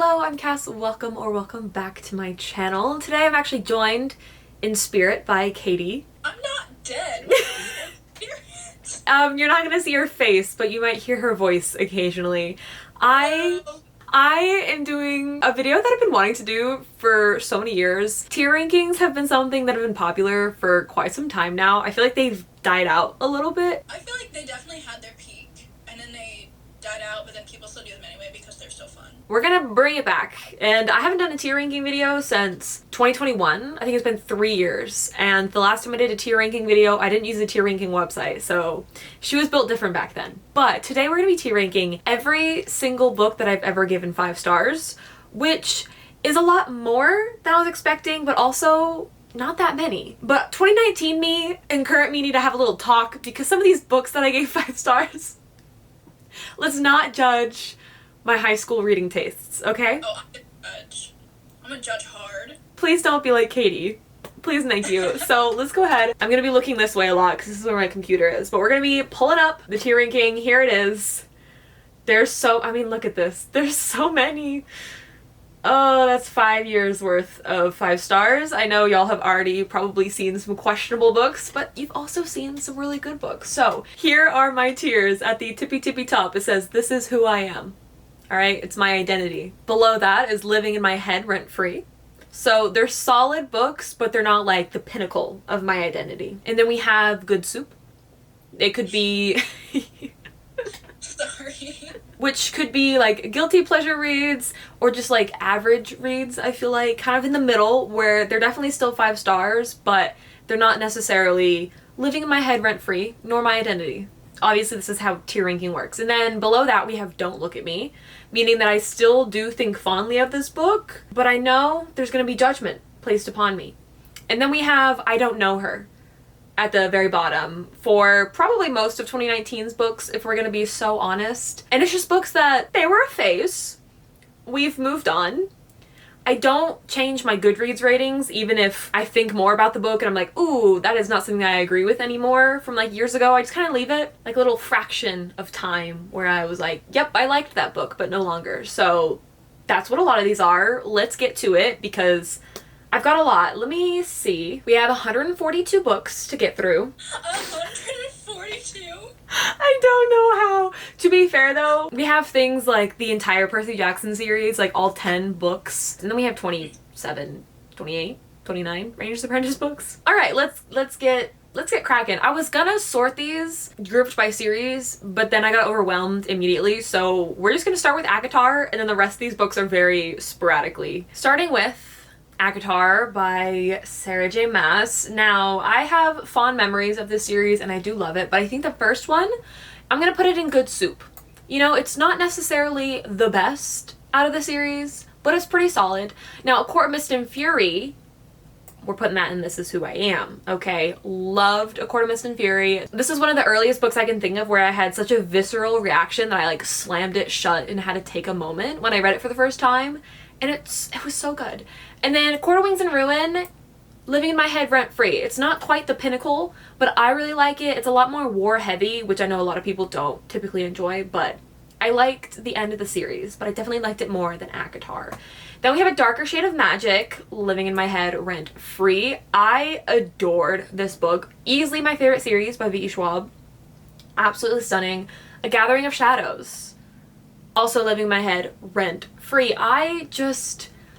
Hello, I'm Cass. Welcome back to my channel. Today I'm actually joined in spirit by Katie. I'm not dead. You're not gonna see her face, but you might hear her voice occasionally. I am doing a video that I've been wanting to do for so many years. Tier rankings have been something that have been popular for quite some time now. I feel like they've died out a little bit. I feel like they definitely had their peak, and then they died out, but then people still do them anyway because they're so fun. We're gonna bring it back, and I haven't done a tier ranking video since 2021. I think it's been 3 years, and the last time I did a tier ranking video, I didn't use the tier ranking website, so she was built different back then. But today we're gonna be tier ranking every single book that I've ever given 5 stars, which is a lot more than I was expecting, but also not that many. But 2019 me and current me need to have a little talk because some of these books that I gave 5 stars, let's not judge my high school reading tastes, okay? Oh, I'm gonna judge. I'm gonna judge hard. Please don't be like Katie. Please and thank you. So let's go ahead. I'm gonna be looking this way a lot because this is where my computer is, but we're gonna be pulling up the tier ranking. Here it is. I mean, look at this. There's so many. Oh, that's 5 years worth of 5 stars. I know y'all have already probably seen some questionable books, but you've also seen some really good books. So here are my tiers. At the tippy top, it says, "This is who I am." All right, it's my identity. Below that is "Living in My Head Rent-Free." So they're solid books, but they're not like the pinnacle of my identity. And then we have "Good Soup." It could be Sorry. which could be like guilty pleasure reads or just like average reads. I feel like kind of in the middle where they're definitely still 5 stars, but they're not necessarily living in my head rent-free nor my identity. Obviously this is how tier ranking works. And then below that we have "Don't Look at Me," meaning that I still do think fondly of this book, but I know there's going to be judgment placed upon me. And then we have "I Don't Know Her" at the very bottom for probably most of 2019's books, if we're gonna be so honest. And it's just books that they were a phase. We've moved on. I don't change my Goodreads ratings even if I think more about the book and I'm like, ooh, that is not something I agree with anymore from like years ago. I just kind of leave it like a little fraction of time where I was like, yep, I liked that book, but no longer. So that's what a lot of these are. Let's get to it because I've got a lot. Let me see. We have 142 books to get through. 142? I don't know how. To be fair though, we have things like the entire Percy Jackson series, like all 10 books. And then we have 27, 28, 29 Ranger's Apprentice books. All right, let's get cracking. I was gonna sort these grouped by series, but then I got overwhelmed immediately. So we're just gonna start with ACOTAR, and then the rest of these books are very sporadically. Starting with ACOTAR by Sarah J. Maas. Now, I have fond memories of this series and I do love it, but I think the first one, I'm gonna put it in Good Soup. You know, it's not necessarily the best out of the series, but it's pretty solid. Now, A Court of Mist and Fury, we're putting that in This Is Who I Am, okay? Loved A Court of Mist and Fury. This is one of the earliest books I can think of where I had such a visceral reaction that I like slammed it shut and had to take a moment when I read it for the first time. And it was so good. And then Court of Wings and Ruin, living in my head rent-free. It's not quite the pinnacle, but I really like it. It's a lot more war heavy, which I know a lot of people don't typically enjoy, but I liked the end of the series, but I definitely liked it more than ACOTAR. Then we have A Darker Shade of Magic, living in my head rent-free. I adored this book. Easily my favorite series by V.E. Schwab. Absolutely stunning. A Gathering of Shadows, also living in my head rent-free.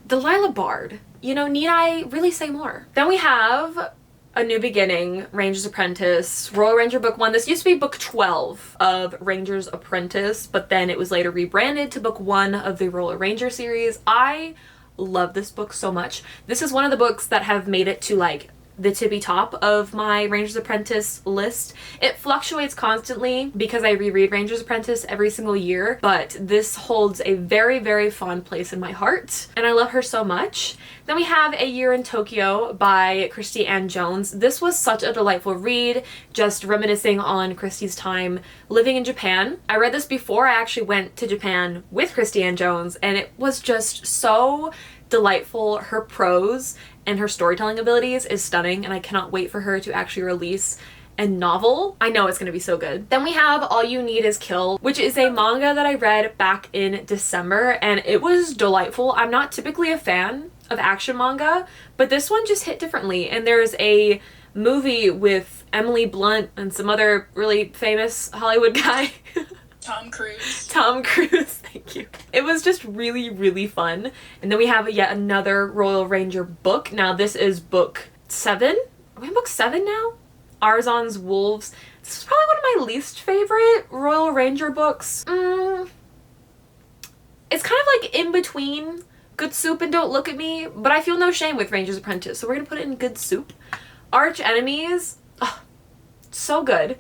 Delilah Bard. You know, need I really say more? Then we have A New Beginning, Ranger's Apprentice, Royal Ranger Book 1. This used to be book 12 of Ranger's Apprentice, but then it was later rebranded to book 1 of the Royal Ranger series. I love this book so much. This is one of the books that have made it to like the tippy top of my Ranger's Apprentice list. It fluctuates constantly because I reread Ranger's Apprentice every single year, but this holds a very, very fond place in my heart, and I love her so much. Then we have A Year in Tokyo by Christie Ann Jones. This was such a delightful read, just reminiscing on Christie's time living in Japan. I read this before I actually went to Japan with Christie Ann Jones, and it was just so delightful. Her prose and her storytelling abilities is stunning, and I cannot wait for her to actually release and novel. I know it's gonna be so good. Then we have All You Need Is Kill, which is a manga that I read back in December, and it was delightful. I'm not typically a fan of action manga, but this one just hit differently. And there's a movie with Emily Blunt and some other really famous Hollywood guy. Tom Cruise. Tom Cruise, thank you. It was just really, really fun. And then we have yet another Royal Ranger book. Now this is book 7. Are we in book 7 now? Arzon's Wolves. This is probably one of my least favorite Royal Ranger books. It's kind of like in between Good Soup and Don't Look at Me, but I feel no shame with Ranger's Apprentice, so we're gonna put it in Good Soup. Arch Enemies, oh, so good.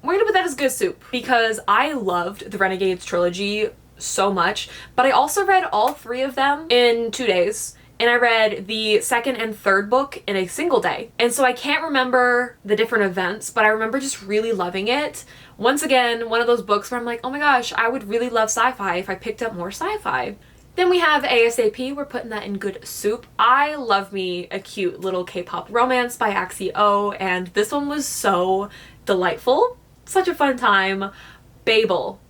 We're gonna put that as Good Soup because I loved the Renegades trilogy so much, but I also read all 3 of them in 2 days. And I read the 2nd and 3rd book in a single day. And so I can't remember the different events, but I remember just really loving it. Once again, one of those books where I'm like, oh my gosh, I would really love sci-fi if I picked up more sci-fi. Then we have ASAP, we're putting that in Good Soup. I love me a cute little K-pop romance by Axie-O, and this one was so delightful. Such a fun time. Babel.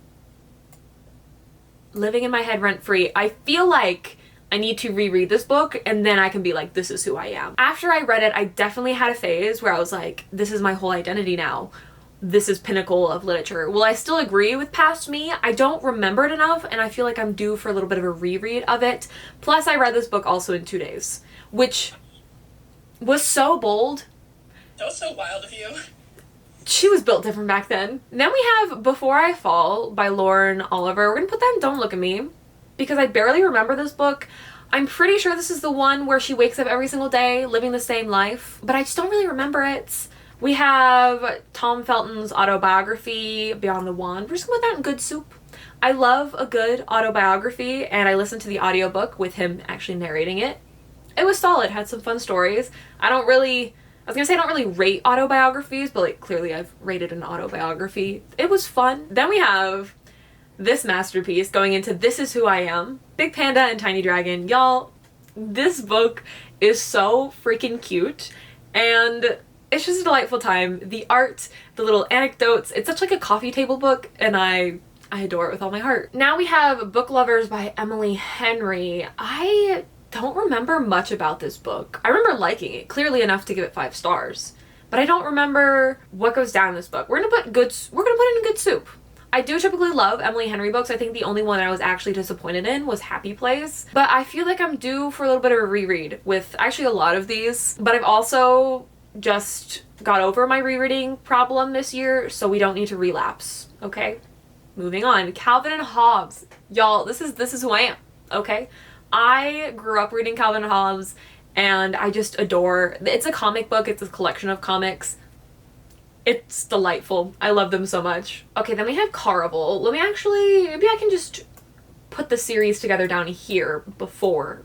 Living in my head rent-free. I feel like I need to reread this book and then I can be like, this is who I am. After I read it, I definitely had a phase where I was like, this is my whole identity now. This is pinnacle of literature. Will I still agree with past me? I don't remember it enough and I feel like I'm due for a little bit of a reread of it. Plus I read this book also in 2 days, which was so bold. That was so wild of you. She was built different back then. And then we have Before I Fall by Lauren Oliver. We're gonna put that in Don't Look at Me, because I barely remember this book. I'm pretty sure this is the one where she wakes up every single day living the same life, but I just don't really remember it. We have Tom Felton's autobiography, Beyond the Wand. We're just gonna put that in Good Soup. I love a good autobiography, and I listened to the audiobook with him actually narrating it. It was solid, had some fun stories. I don't really rate autobiographies, but like clearly I've rated an autobiography. It was fun. Then we have this masterpiece going into This Is Who I Am, Big Panda and Tiny Dragon. Y'all, this book is so freaking cute and it's just a delightful time. The art, the little anecdotes, it's such like a coffee table book and I adore it with all my heart. Now we have Book Lovers by Emily Henry. I don't remember much about this book. I remember liking it, clearly enough to give it 5 stars, but I don't remember what goes down in this book. We're gonna put it in Good Soup. I do typically love Emily Henry books. I think the only one I was actually disappointed in was Happy Place. But I feel like I'm due for a little bit of a reread with actually a lot of these. But I've also just got over my rereading problem this year, so we don't need to relapse, okay? Moving on. Calvin and Hobbes. Y'all, this is who I am, okay? I grew up reading Calvin and Hobbes and I just adore, it's a comic book, it's a collection of comics. It's delightful. I love them so much. Okay, then we have Carnival. Maybe I can just put the series together down here before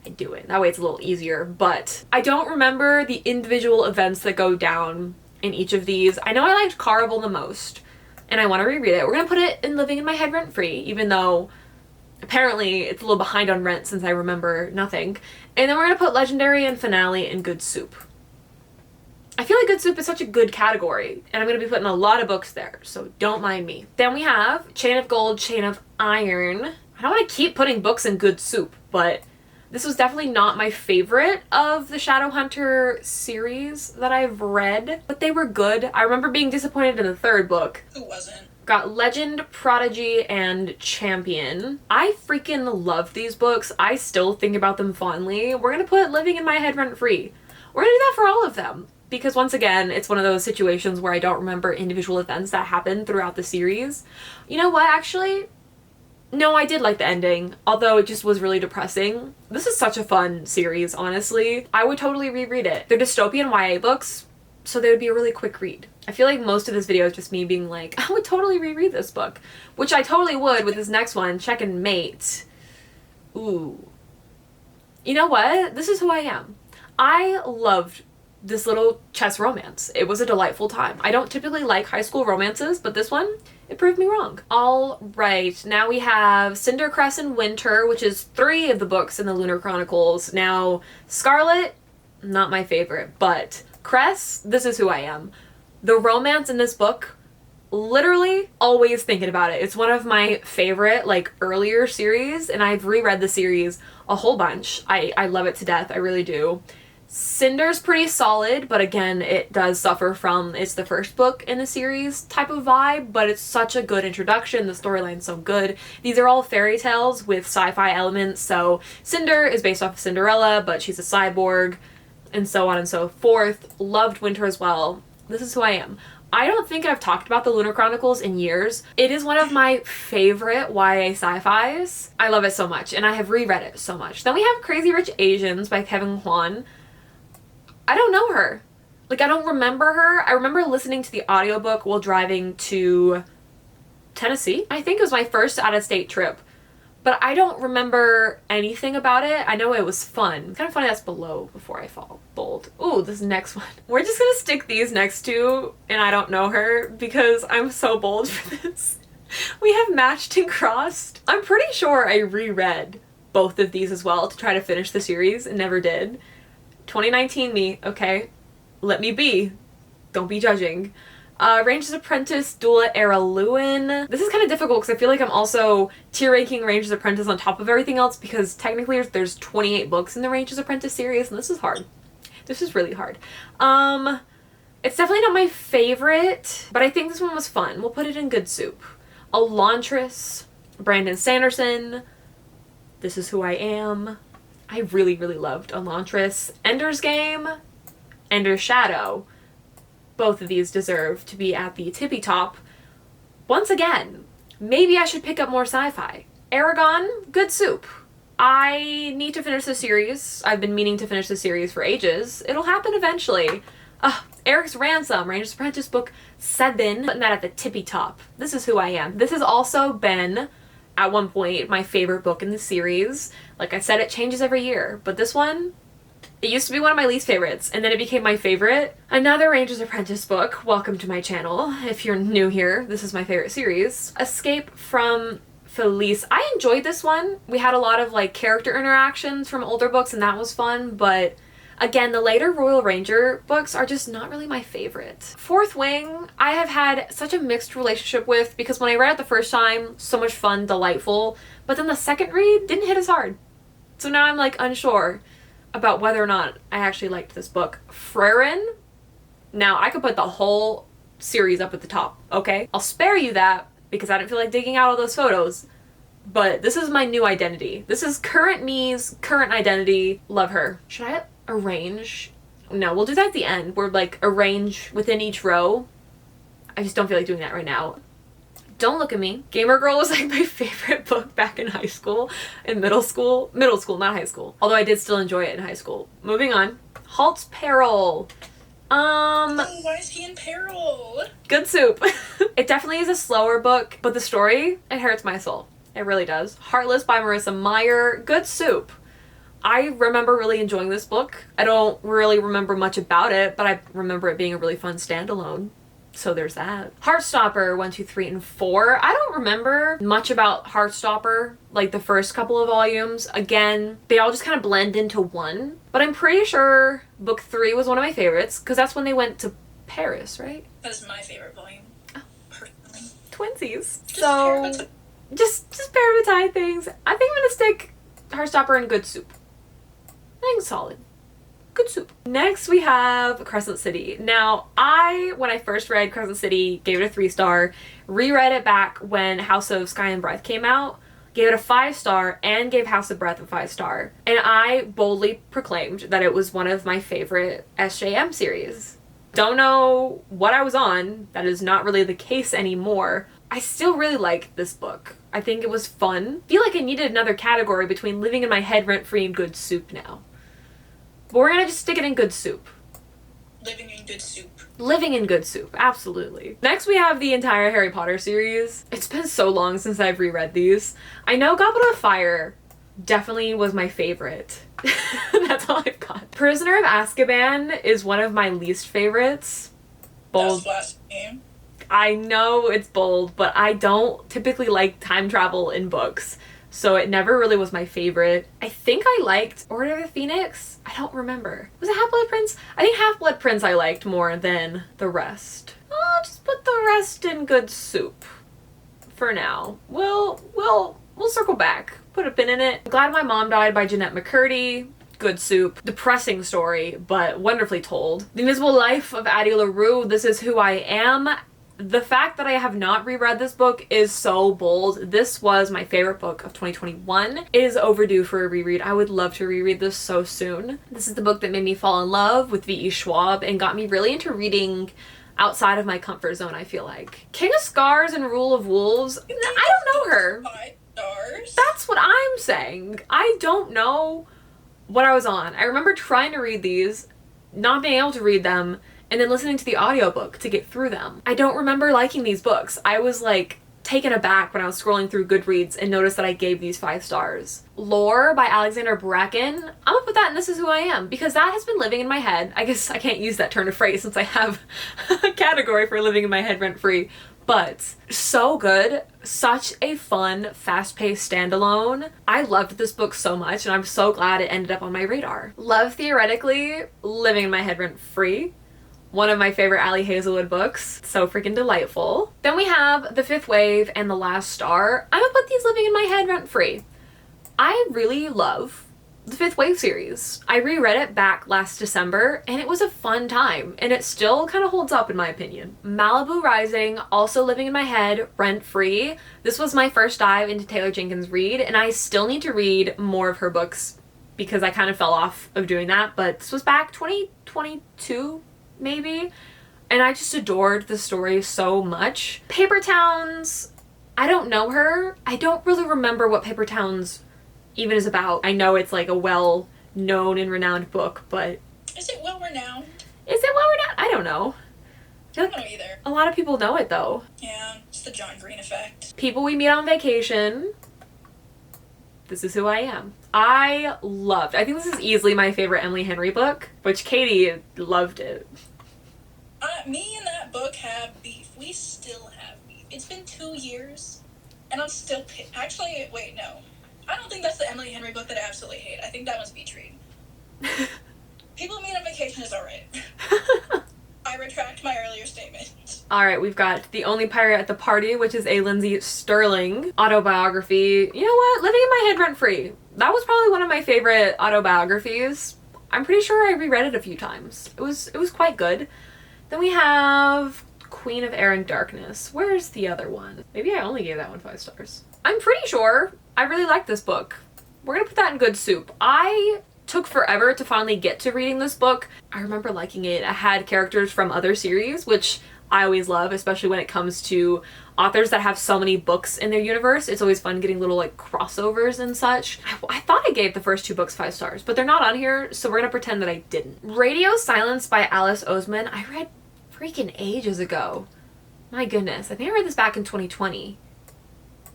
I do it. That way it's a little easier, but I don't remember the individual events that go down in each of these. I know I liked Carnival the most, and I want to reread it. We're gonna put it in Living in My Head Rent-Free, even though apparently it's a little behind on rent since I remember nothing. And then we're gonna put Legendary and Finale in Good Soup. I feel like Good Soup is such a good category, and I'm going to be putting a lot of books there, so don't mind me. Then we have Chain of Gold, Chain of Iron. I don't want to keep putting books in Good Soup, but this was definitely not my favorite of the Shadowhunter series that I've read, but they were good. I remember being disappointed in the 3rd book. Who wasn't? Got Legend, Prodigy, and Champion. I freaking love these books. I still think about them fondly. We're going to put Living in My Head Rent-Free. We're going to do that for all of them. Because once again, it's one of those situations where I don't remember individual events that happened throughout the series. You know what, actually? No, I did like the ending, although it just was really depressing. This is such a fun series, honestly. I would totally reread it. They're dystopian YA books, so they would be a really quick read. I feel like most of this video is just me being like, I would totally reread this book. Which I totally would with this next one, Check and Mate. Ooh. You know what? This is who I am. I loved this little chess romance. It was a delightful time. I don't typically like high school romances, but this one, it proved me wrong. All right, now we have Cinder Cress and Winter, which is 3 of the books in the Lunar Chronicles. Now, Scarlet, not my favorite, but Cress, This Is Who I Am. The romance in this book, literally always thinking about it. It's one of my favorite, like, earlier series, and I've reread the series a whole bunch. I love it to death. I really do. Cinder's pretty solid, but again, it does suffer from it's the first book in the series type of vibe, but it's such a good introduction. The storyline's so good. These are all fairy tales with sci-fi elements, so Cinder is based off of Cinderella, but she's a cyborg, and so on and so forth. Loved Winter as well. This is who I am. I don't think I've talked about the Lunar Chronicles in years. It is one of my favorite YA sci-fis. I love it so much, and I have reread it so much. Then we have Crazy Rich Asians by Kevin Kwan. I don't know her. Like, I don't remember her. I remember listening to the audiobook while driving to Tennessee. I think it was my first out-of-state trip. But I don't remember anything about it. I know it was fun. It's kind of funny that's below before I fall. Bold. Ooh, this next one. We're just gonna stick these next to and I don't know her because I'm so bold for this. We have Matched and Crossed. I'm pretty sure I reread both of these as well to try to finish the series and never did. 2019 me, okay? Let me be. Don't be judging. Ranger's Apprentice, Dula Era Lewin. This is kind of difficult because I feel like I'm also tier ranking Ranger's Apprentice on top of everything else because technically there's 28 books in the Ranger's Apprentice series, and this is hard. This is really hard. It's definitely not my favorite, but I think this one was fun. We'll put it in good soup. Elantris, Brandon Sanderson, This Is Who I Am. I really, really loved Elantris. Ender's Game, Ender's Shadow. Both of these deserve to be at the tippy top. Once again, maybe I should pick up more sci-fi. Aragon, good soup. I need to finish the series. I've been meaning to finish the series for ages. It'll happen eventually. Eric's Ransom, Ranger's Apprentice Book 7. Putting that at the tippy top. This Is Who I Am. This has also been, at one point, my favorite book in the series. Like I said, it changes every year. But this one, it used to be one of my least favorites, and then it became my favorite. Another Ranger's Apprentice book. Welcome to my channel. If you're new here, this is my favorite series. Escape from Felice. I enjoyed this one. We had a lot of like character interactions from older books, and that was fun, but again, the later Royal Ranger books are just not really my favorite. Fourth Wing, I have had such a mixed relationship with because when I read it the first time, so much fun, delightful, but then the second read didn't hit as hard. So now I'm like unsure about whether or not I actually liked this book. Frerin, now I could put the whole series up at the top, okay? I'll spare you that because I didn't feel like digging out all those photos, but this is my new identity. This is current me's current identity. Love her. Should I arrange? No, we'll do that at the end. We're like arrange within each row. I just don't feel like doing that right now. Don't Look at Me. Gamer Girl was like my favorite book back in high school and middle school. Middle school, not high school. Although I did still enjoy it in high school. Moving on. Halt's Peril. Why is he in peril? Good soup. It definitely is a slower book, but the story, it hurts my soul. It really does. Heartless by Marissa Meyer. Good soup. I remember really enjoying this book. I don't really remember much about it, but I remember it being a really fun standalone. So there's that. Heartstopper 1, 2, 3, and 4. I don't remember much about Heartstopper, like the first couple of volumes. Again, they all just kind of blend into one. But I'm pretty sure book 3 was one of my favorites because that's when they went to Paris, right? That's my favorite volume. Oh. Personally. Twinsies. Just Just Parabatai things. I think I'm gonna stick Heartstopper in good soup. I think solid. Good soup. Next we have Crescent City. Now, when I first read Crescent City, gave it a 3-star, reread it back when House of Sky and Breath came out, gave it a 5-star, and gave House of Breath a 5-star. And I boldly proclaimed that it was one of my favorite SJM series. Don't know what I was on. That is not really the case anymore. I still really like this book. I think it was fun. I feel like I needed another category between living in my head rent-free and good soup now. But we're gonna just stick it in good soup. living in good soup. Living in good soup, absolutely. Next we have the entire Harry Potter series. It's been so long since I've reread these. I know Goblet of Fire definitely was my favorite. That's all I've got. Prisoner of Azkaban is one of my least favorites. Bold. That's blasphemy. I know it's bold, but I don't typically like time travel in books. so it never really was my favorite. I think I liked Order of the Phoenix. I don't remember. Was it Half-Blood Prince? I think Half-Blood Prince I liked more than the rest. I'll just put the rest in good soup for now. We'll circle back. Put a pin in it. Glad My Mom Died by Jeanette McCurdy. Good soup. Depressing story, but wonderfully told. The Invisible Life of Addie LaRue. This Is Who I Am. The fact that I have not reread this book is so bold. This was my favorite book of 2021. It is overdue for a reread. I would love to reread this so soon. This is the book that made me fall in love with V.E. Schwab and got me really into reading outside of my comfort zone, I feel like. King of Scars and Rule of Wolves. I don't know her. 5 stars. That's what I'm saying. I don't know what I was on. I remember trying to read these, not being able to read them, and then listening to the audiobook to get through them. I don't remember liking these books. I was like taken aback when I was scrolling through Goodreads and noticed that I gave these 5 stars. Lore by Alexander Bracken. I'm gonna put that in This Is Who I Am because that has been living in my head. I guess I can't use that turn of phrase since I have a category for living in my head rent-free. But so good. Such a fun, fast-paced standalone. I loved this book so much and I'm so glad it ended up on my radar. Love Theoretically, living in my head rent-free. One of my favorite Ali Hazelwood books. So freaking delightful. Then we have The Fifth Wave and The Last Star. I'm gonna put these living in my head rent-free. I really love the Fifth Wave series. I reread it back last December and it was a fun time and it still kind of holds up in my opinion. Malibu Rising, also living in my head rent-free. This was my first dive into Taylor Jenkins Reid and I still need to read more of her books because I kind of fell off of doing that, but this was back 2022 maybe, and I just adored the story so much. Paper Towns, I don't know her. I don't really remember what Paper Towns even is about. I know it's like a well-known and renowned book, but... Is it well-renowned? Is it well-renowned? I don't know. I don't know either. A lot of people know it though. Yeah, it's the John Green effect. People We Meet on Vacation. This Is Who I Am. I think this is easily my favorite Emily Henry book, which Katie loved it. Me and that book have beef. We still have beef. It's been 2 years, and I'm still actually, wait, no. I don't think that's the Emily Henry book that I absolutely hate. I think that one's Beach Read. People Meet on Vacation is alright. I retract my earlier statement. Alright, we've got The Only Pirate at the Party, which is a Lindsay Sterling autobiography. You know what? Living in my head rent-free. That was probably one of my favorite autobiographies. I'm pretty sure I reread it a few times. It was quite good. Then we have Queen of Air and Darkness. Where's the other one? Maybe I only gave that one 5 stars. I'm pretty sure I really like this book. We're gonna put that in good soup. I took forever to finally get to reading this book. I remember liking it. It had characters from other series, which I always love, especially when it comes to authors that have so many books in their universe. It's always fun getting little like crossovers and such. I thought I gave the first 2 books 5 stars, but they're not on here, so we're gonna pretend that I didn't. Radio Silence by Alice Oseman. I read freaking ages ago. My goodness, I think I read this back in 2020.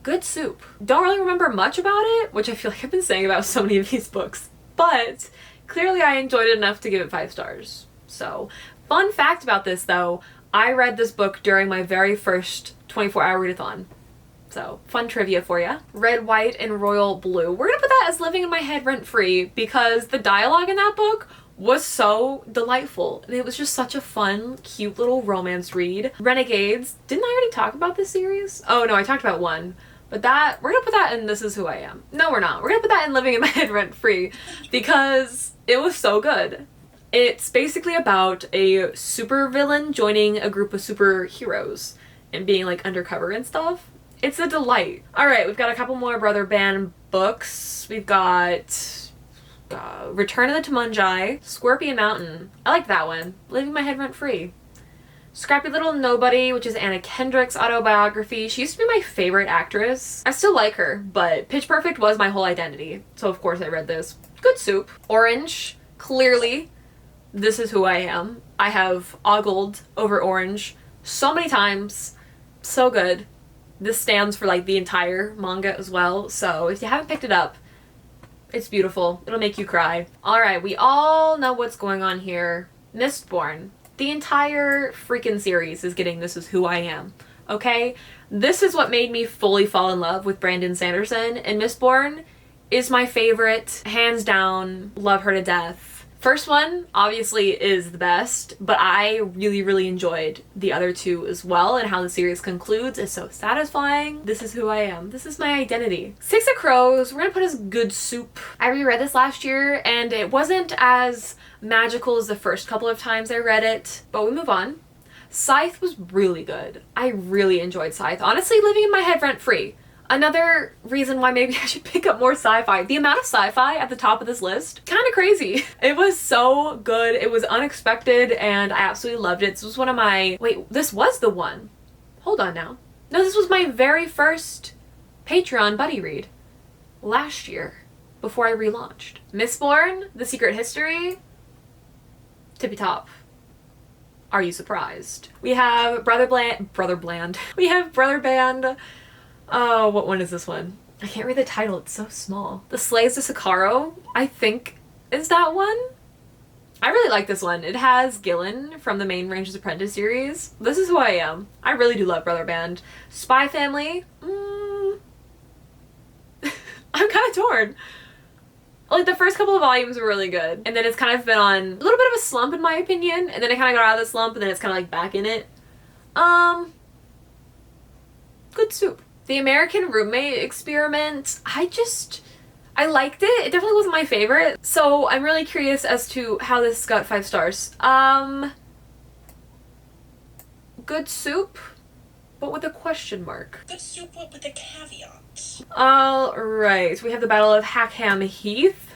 Good soup. Don't really remember much about it, which I feel like I've been saying about so many of these books, but clearly I enjoyed it enough to give it 5 stars. So, fun fact about this though, I read this book during my very first 24-hour readathon. So, fun trivia for you. Red, White, and Royal Blue. We're gonna put that as living in my head rent-free because the dialogue in that book was so delightful. And it was just such a fun, cute little romance read. Renegades. Didn't I already talk about this series? Oh no, I talked about one. But that, we're gonna put that in This Is Who I Am. No, we're not. We're gonna put that in Living in My Head Rent-Free because it was so good. It's basically about a supervillain joining a group of superheroes and being like undercover and stuff. It's a delight. Alright, we've got a couple more Brother Band books. We've got Return of the Tumungi, Scorpion Mountain. I like that one. Living My Head Rent-Free. Scrappy Little Nobody, which is Anna Kendrick's autobiography. She used to be my favorite actress. I still like her, but Pitch Perfect was my whole identity. So of course I read this. Good soup. Orange, clearly, This Is Who I Am. I have ogled over Orange so many times. So good. This stands for like the entire manga as well. So if you haven't picked it up, it's beautiful. It'll make you cry. Alright, we all know what's going on here. Mistborn. The entire freaking series is getting This Is Who I Am. okay? This is what made me fully fall in love with Brandon Sanderson, and Mistborn is my favorite, hands down, love her to death. First one, obviously, is the best, but I really, really enjoyed the other two as well, and how the series concludes is so satisfying. This is who I am. This is my identity. Six of Crows, we're gonna put as good soup. I reread this last year, and it wasn't as magical as the first couple of times I read it, but we move on. Scythe was really good. I really enjoyed Scythe. Honestly, living in my head rent-free. Another reason why maybe I should pick up more sci-fi. The amount of sci-fi at the top of this list, kind of crazy. It was so good. It was unexpected and I absolutely loved it. This was one of my... Wait, this was the one. Hold on now. No, this was my very first Patreon buddy read. Last year, before I relaunched. Mistborn, The Secret History, tippy top. Are you surprised? We have Brother Bland. We have Brother Band. Oh, what one is this one? I can't read the title, it's so small. The Slaves of Sakaro, I think, is that one? I really like this one. It has Gillen from the main Ranger's Apprentice series. This is who I am. I really do love Brother Band. Spy Family, I'm kind of torn. Like, the first couple of volumes were really good, and then it's kind of been on a little bit of a slump in my opinion, and then it kind of got out of the slump, and then it's kind of like back in it. Good soup. The American Roommate Experiment, I liked it. It definitely wasn't my favorite, so I'm really curious as to how this got 5 stars. Good soup, but with a question mark. Good soup, but with a caveat. Alright, we have the Battle of Hackham Heath.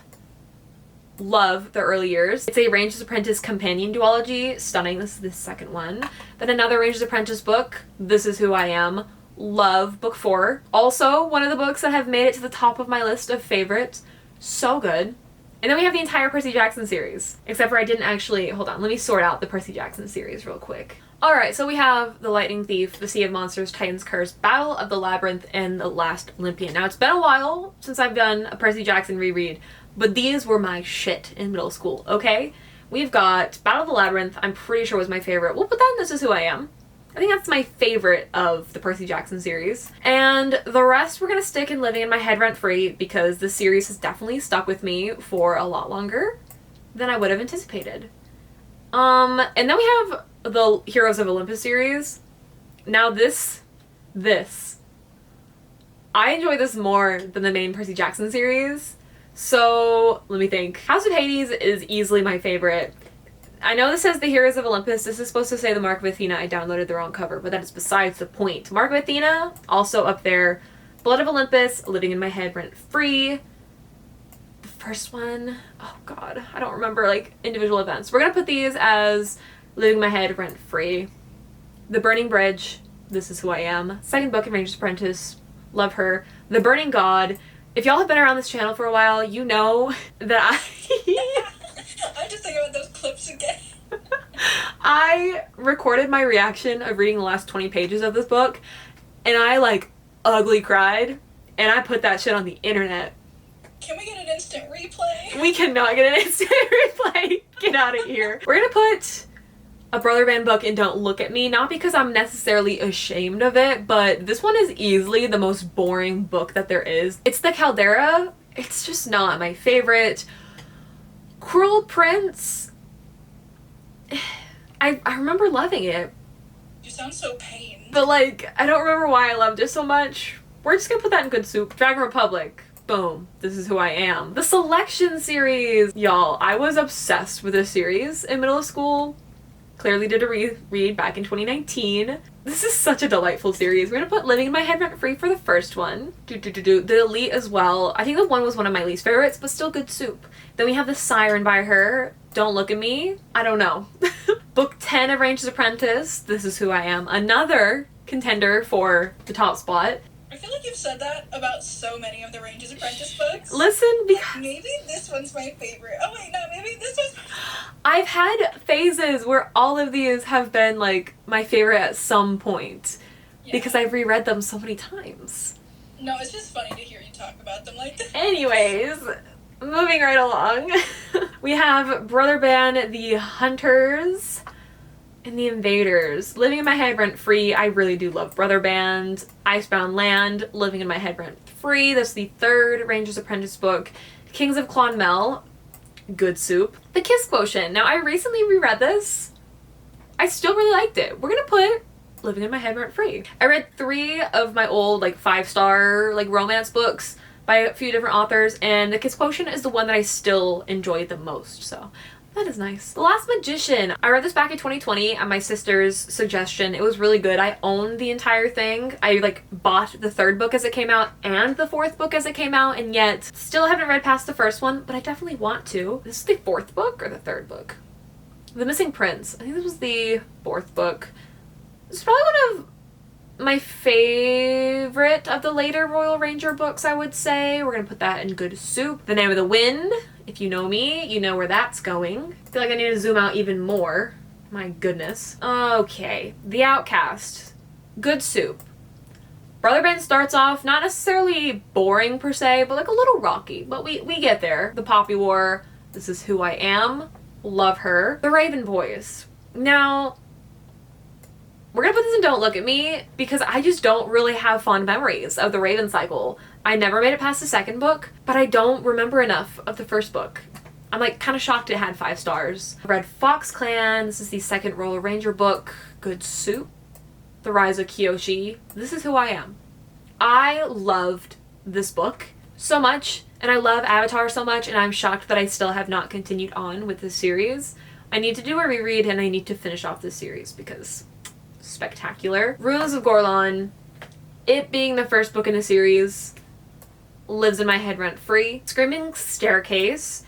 Love the early years. It's a Ranger's Apprentice companion duology. Stunning. This is the second one. Then another Ranger's Apprentice book. This Is Who I Am. Love book 4. Also one of the books that have made it to the top of my list of favorites. So good. And then we have the entire Percy Jackson series. Except for I didn't actually... Hold on, let me sort out the Percy Jackson series real quick. Alright, so we have The Lightning Thief, The Sea of Monsters, Titan's Curse, Battle of the Labyrinth, and The Last Olympian. Now, it's been a while since I've done a Percy Jackson reread, but these were my shit in middle school, okay? We've got Battle of the Labyrinth, I'm pretty sure was my favorite. We'll put that in This Is Who I Am. I think that's my favorite of the Percy Jackson series. And the rest we're gonna stick in Living in My Head rent-free because this series has definitely stuck with me for a lot longer than I would have anticipated. And then we have the Heroes of Olympus series. Now this, I enjoy this more than the main Percy Jackson series. So, let me think. House of Hades is easily my favorite. I know this says the Heroes of Olympus. This is supposed to say the Mark of Athena. I downloaded the wrong cover, but that is besides the point. Mark of Athena, also up there. Blood of Olympus, Living in My Head rent-free. The first one, oh god, I don't remember like individual events. We're gonna put these as Living in My Head rent-free. The Burning Bridge, This Is Who I Am. Second book in Ranger's Apprentice, love her. The Burning God. If y'all have been around this channel for a while, you know that I'm just thinking about those clips again. I recorded my reaction of reading the last 20 pages of this book, and I like ugly cried, and I put that shit on the internet. Can we get an instant replay? We cannot get an instant replay. Get out of here. We're gonna put a Brother Band book in Don't Look at Me, not because I'm necessarily ashamed of it, but this one is easily the most boring book that there is. It's the Caldera. It's just not my favorite. Cruel Prince, I remember loving it. You sound so pained. But like, I don't remember why I loved it so much. We're just gonna put that in good soup. Dragon Republic, boom, This Is Who I Am. The Selection series, y'all, I was obsessed with this series in middle school. Clearly did a read back in 2019. This is such a delightful series. We're gonna put Living in My Head rent-free for the first one. The Elite as well. I think the one was one of my least favorites, but still good soup. Then we have The Siren by her. Don't Look at Me. I don't know. Book 10 of Ranger's Apprentice. This Is Who I Am. Another contender for the top spot. I feel like you've said that about so many of the Ranger's Apprentice books. Listen, because... Like, maybe this one's my favorite. Oh wait, no, maybe this one's... I've had phases where all of these have been, like, my favorite at some point. Yeah. Because I've reread them so many times. No, it's just funny to hear you talk about them like that. Anyways, moving right along. We have Brother Band, The Hunters. And The Invaders. Living in My Head Rent Free. I really do love Brother Band. Icebound Land. Living in My Head Rent Free. That's the third Ranger's Apprentice book. Kings of Clonmel. Good soup. The Kiss Quotient. Now, I recently reread this. I still really liked it. We're gonna put Living in My Head Rent Free. I read 3 of my old, like, 5-star, like, romance books by a few different authors, and The Kiss Quotient is the one that I still enjoyed the most, so that is nice. The Last Magician. I read this back in 2020 at my sister's suggestion. It was really good. I owned the entire thing. I like bought the 3rd book as it came out and the 4th book as it came out, and yet still haven't read past the 1st one, but I definitely want to. This is the 4th book or the 3rd book? The Missing Prince. I think this was the 4th book. This is probably one of my favorite of the later Royal Ranger books, I would say. We're gonna put that in good soup. The Name of the Wind. If you know me, you know where that's going. I feel like I need to zoom out even more. My goodness. Okay. The Outcast. Good soup. Brother Band starts off not necessarily boring per se, but like a little rocky. But we get there. The Poppy War. This Is Who I Am. Love her. The Raven Boys. Now, we're gonna put this in Don't Look at Me because I just don't really have fond memories of the Raven cycle. I never made it past the 2nd book, but I don't remember enough of the 1st book. I'm like kind of shocked it had 5 stars. I read Fox Clan. This is the 2nd Royal Ranger book. Good soup. The Rise of Kyoshi. This Is Who I Am. I loved this book so much, and I love Avatar so much, and I'm shocked that I still have not continued on with this series. I need to do a reread, and I need to finish off this series because spectacular. Ruins of Gorlon. It being the 1st book in the series. Lives in My Head Rent Free. Screaming Staircase.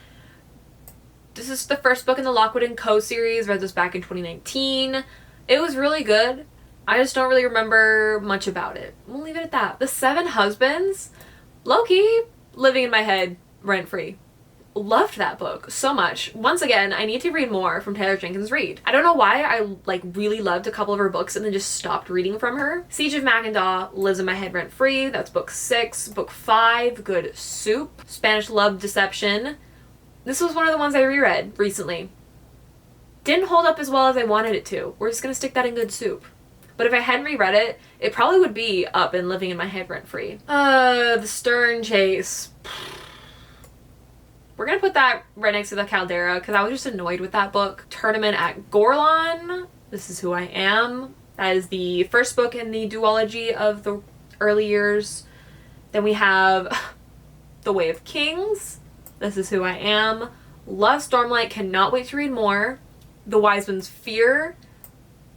This is the 1st book in the Lockwood & Co. series. Read this back in 2019. It was really good. I just don't really remember much about it. We'll leave it at that. The Seven Husbands. Low-key, Living in My Head Rent Free. Loved that book so much. Once again, I need to read more from Taylor Jenkins Reid. I don't know why I like really loved a couple of her books and then just stopped reading from her. Siege of Mackinac Lives in My Head Rent Free. That's book 6. Book 5, Good Soup. Spanish Love Deception. This was one of the ones I reread recently. Didn't hold up as well as I wanted it to. We're just gonna stick that in Good Soup. But if I hadn't reread it, it probably would be up and Living in My Head Rent Free. The Stern Chase. We're gonna put that right next to the Caldera because I was just annoyed with that book. Tournament at Gorlon. This Is Who I Am. That is the 1st book in the duology of the early years. Then we have The Way of Kings. This Is Who I Am. Love Stormlight. Cannot wait to read more. The Wise Man's Fear.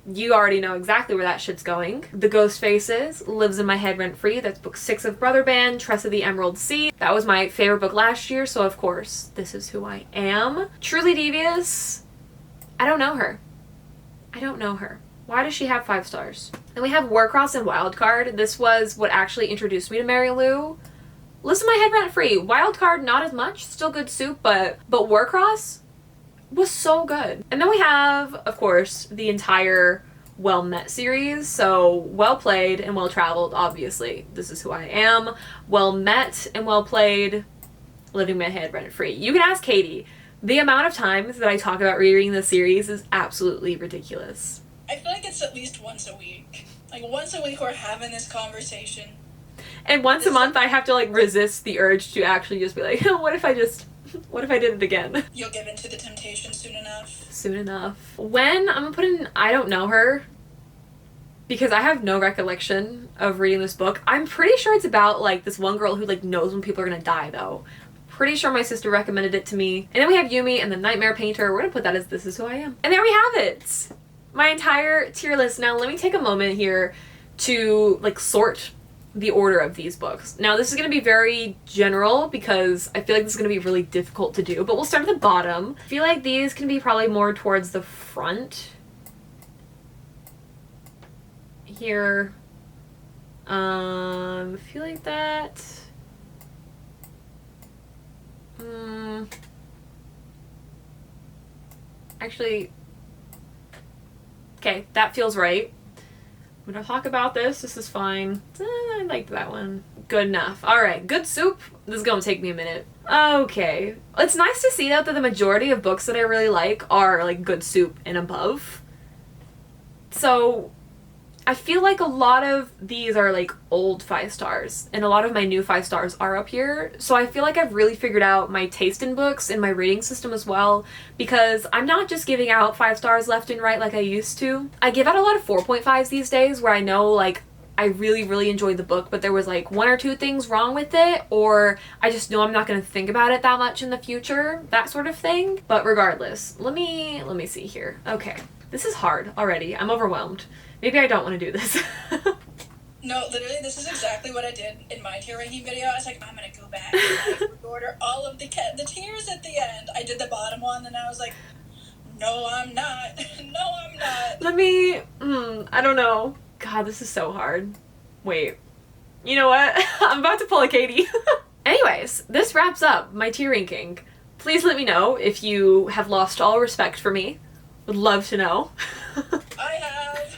You already know exactly where that shit's going. The Ghost Faces. Lives in My Head Rent Free. That's book 6 of Brother Band. Tress of the Emerald Sea. That was my favorite book last year, so of course, This Is Who I Am. Truly Devious. I don't know her. I don't know her. Why does she have 5 stars? Then we have Warcross and Wildcard. This was what actually introduced me to Mary Lou. Lives in My Head Rent Free. Wildcard, not as much. Still good soup, but Warcross was so good. And then we have, of course, the entire Well Met series. So Well Played and Well Traveled, obviously. This Is Who I Am. Well Met and Well Played. Living My Head Rent Free. You can ask Katie. The amount of times that I talk about rereading this series is absolutely ridiculous. I feel like it's at least once a week. Like once a week we're having this conversation. And once a month I have to like resist the urge to actually just be like, what if I did it again? You'll give in to the temptation soon enough. Soon enough. When I'm gonna put in I Don't Know Her, because I have no recollection of reading this book. I'm pretty sure it's about like this one girl who like knows when people are gonna die though. Pretty sure my sister recommended it to me. And then we have Yumi and the Nightmare Painter. We're gonna put that as This Is Who I Am. And there we have it. My entire tier list. Now let me take a moment here to like sort the order of these books. Now this is going to be very general because I feel like this is going to be really difficult to do, but we'll start at the bottom. I feel like these can be probably more towards the front here. I feel like that. Actually, okay, that feels right. I'm gonna talk about this. This is fine. I liked that one. Good enough. Alright, Good Soup. This is gonna take me a minute. Okay. It's nice to see though that the majority of books that I really like are like Good Soup and above. So I feel like a lot of these are like old 5 stars, and a lot of my new 5 stars are up here. So I feel like I've really figured out my taste in books and my rating system as well, because I'm not just giving out 5 stars left and right like I used to. I give out a lot of 4.5s these days where I know like I really, really enjoyed the book, but there was like 1 or 2 things wrong with it, or I just know I'm not going to think about it that much in the future, that sort of thing. But regardless, let me see here. Okay, this is hard already. I'm overwhelmed. Maybe I don't want to do this. No, literally, this is exactly what I did in my tier ranking video. I was like, I'm gonna go back and like, reorder all of the tiers at the end. I did the bottom one, and I was like, no, I'm not. No, I'm not. Let me, I don't know. God, this is so hard. Wait. You know what? I'm about to pull a Katie. Anyways, this wraps up my tier ranking. Please let me know if you have lost all respect for me. Would love to know. I have.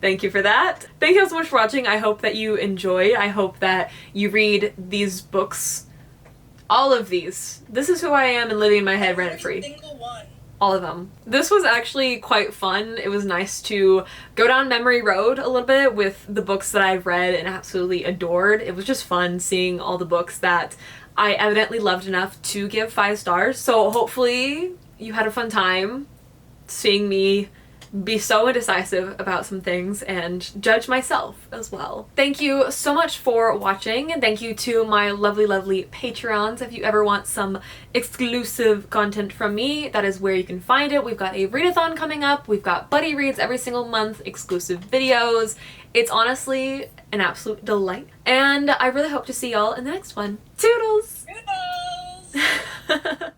Thank you for that. Thank you all so much for watching. I hope that you enjoyed. I hope that you read these books. All of these. This is who I am and living in my head rent-free. Every single one. All of them. This was actually quite fun. It was nice to go down memory road a little bit with the books that I've read and absolutely adored. It was just fun seeing all the books that I evidently loved enough to give 5 stars. So hopefully you had a fun time seeing me be so indecisive about some things and judge myself as well. Thank you so much for watching, and thank you to my lovely, lovely Patreons. If you ever want some exclusive content from me, that is where you can find it. We've got a read-a-thon coming up. We've got buddy reads every single month, exclusive videos. It's honestly an absolute delight. And I really hope to see y'all in the next one. Toodles! Toodles!